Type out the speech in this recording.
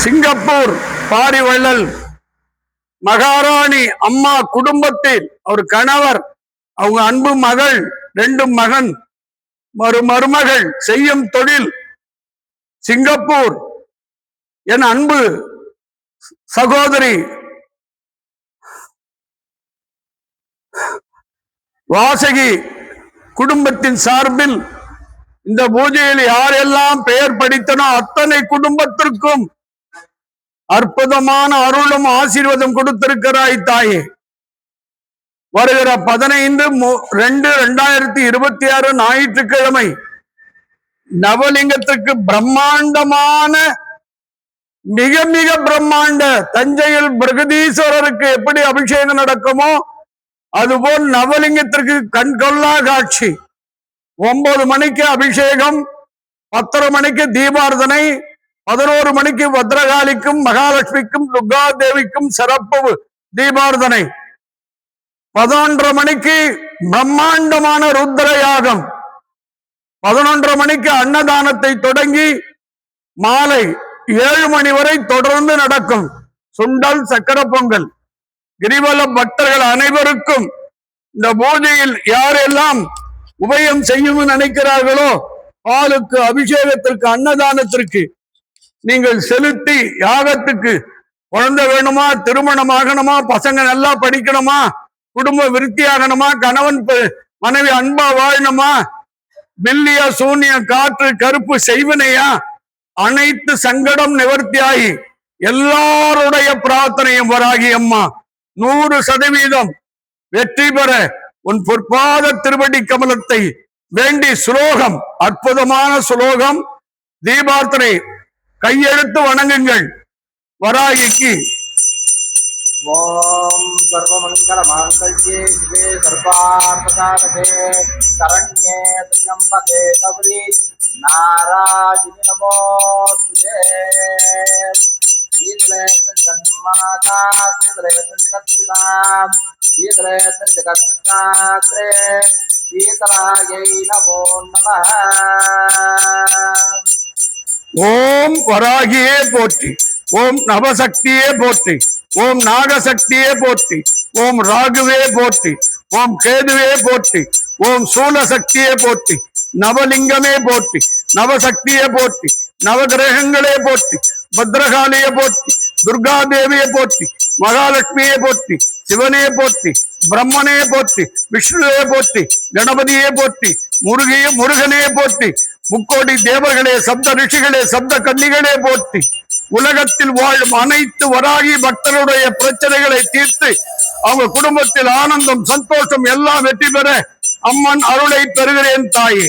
Singapore Pari Vallal மகாராணி அம்மா குடும்பத்தில் ஒரு கணவர், அவங்க அன்பு மகள், 2 மகன், மருமகள் செய்யும் தொழில் சிங்கப்பூர். என் அன்பு சகோதரி வாசகி குடும்பத்தின் சார்பில் இந்த பூஜையில் யாரெல்லாம் பெயர் படித்தனோ அத்தனை குடும்பத்திற்கும் அற்புதமான அருளும் ஆசீர்வாதம் கொடுத்திருக்கிறாய் தாயே. வருகிற 15/2/2026 ஞாயிற்றுக்கிழமை நவலிங்கத்திற்கு பிரம்மாண்டமான, மிக மிக பிரம்மாண்ட, தஞ்சையில் பிரகதீஸ்வரருக்கு எப்படி அபிஷேகம் நடக்குமோ அதுபோல் நவலிங்கத்திற்கு கண்கொள்ளா காட்சி. 9 மணிக்கு அபிஷேகம், 10:30 மணிக்கு தீபார்த்தனை, 11 மணிக்கு பத்ரகாளிக்கும் மகாலட்சுமிக்கும் துர்கா தேவிக்கும் சிறப்பு தீபார்த்தனை, 11:30 மணிக்கு பிரம்மாண்டமான ருத்ர யாகம், 11:30 மணிக்கு அன்னதானத்தை தொடங்கி மாலை 7 மணி வரை தொடர்ந்து நடக்கும். சுண்டல், சக்கர பொங்கல். கிரிவல பக்தர்கள் அனைவருக்கும் இந்த பூஜையில் யாரெல்லாம் உபயம் செய்யும் நினைக்கிறார்களோ பாலுக்கு, அபிஷேகத்திற்கு, அன்னதானத்திற்கு நீங்கள் செலுத்தி, யாகத்துக்கு குழந்தை வேணுமா, திருமணம் ஆகணுமா, பசங்க நல்லா படிக்கணுமா, குடும்ப விருத்தி ஆகணுமா, கணவன் மனைவி அன்பா வாழணுமா, பில்லியா, சூனிய, காற்று, கருப்பு, செய்வினையா, அனைத்து சங்கடம் நிவர்த்தியாகி எல்லாருடைய பிரார்த்தனையும் வராகி அம்மா 100% வெற்றி பெற உன் பொற்பாத திருவடி கமலத்தை வேண்டி சுலோகம், அற்புதமான சுலோகம், தீபார்த்தனை கையெழுத்து வணங்குங்கள் வராகிக்கு. ஓம் சர்வமங்கல மாங்கல்யே சிவே சர்வார்த்தசாதகே சரண்யே த்ர்யம்பகே கௌரி நாராயணி நமோஸ்துதே. ஈதலேசன் ஜன்மாதா ஈதலேசன் ஜகத்பிதாம் ஈதலேசன் ஜகத்தாத்ரே ஈதராயை நமோ நமः. ஓம் வராகியே போற்றி, ஓம் நவசக்தியே போற்றி, ஓம் நாகசக்தியே போற்றி, ஓம் ராகுவே போற்றி, ஓம் கேதுவே போற்றி, ஓம் சூலசக்தியே போற்றி, நவலிங்கமே போற்றி, நவசக்தியே போற்றி, நவகிரகங்களே போற்றி, பத்ரகாளியே போற்றி, துர்கா தேவியை போற்றி, மகாலட்சுமியை போற்றி, சிவனே போற்றி, பிரம்மனே போற்றி, விஷ்ணுவே போற்றி, கணபதியே போற்றி, முருகனே போற்றி, முக்கோடி தேவர்களே, சப்த ரிஷிகளே, சப்த கன்னிகளே போற்றி. உலகத்தில் வாழும் அனைத்து வராகி பக்தருடைய பிரச்சனைகளை தீர்த்து அவங்க குடும்பத்தில் ஆனந்தம், சந்தோஷம் எல்லாம் வெற்றி பெற அம்மன் அருளை பெறுகிறேன் தாயே.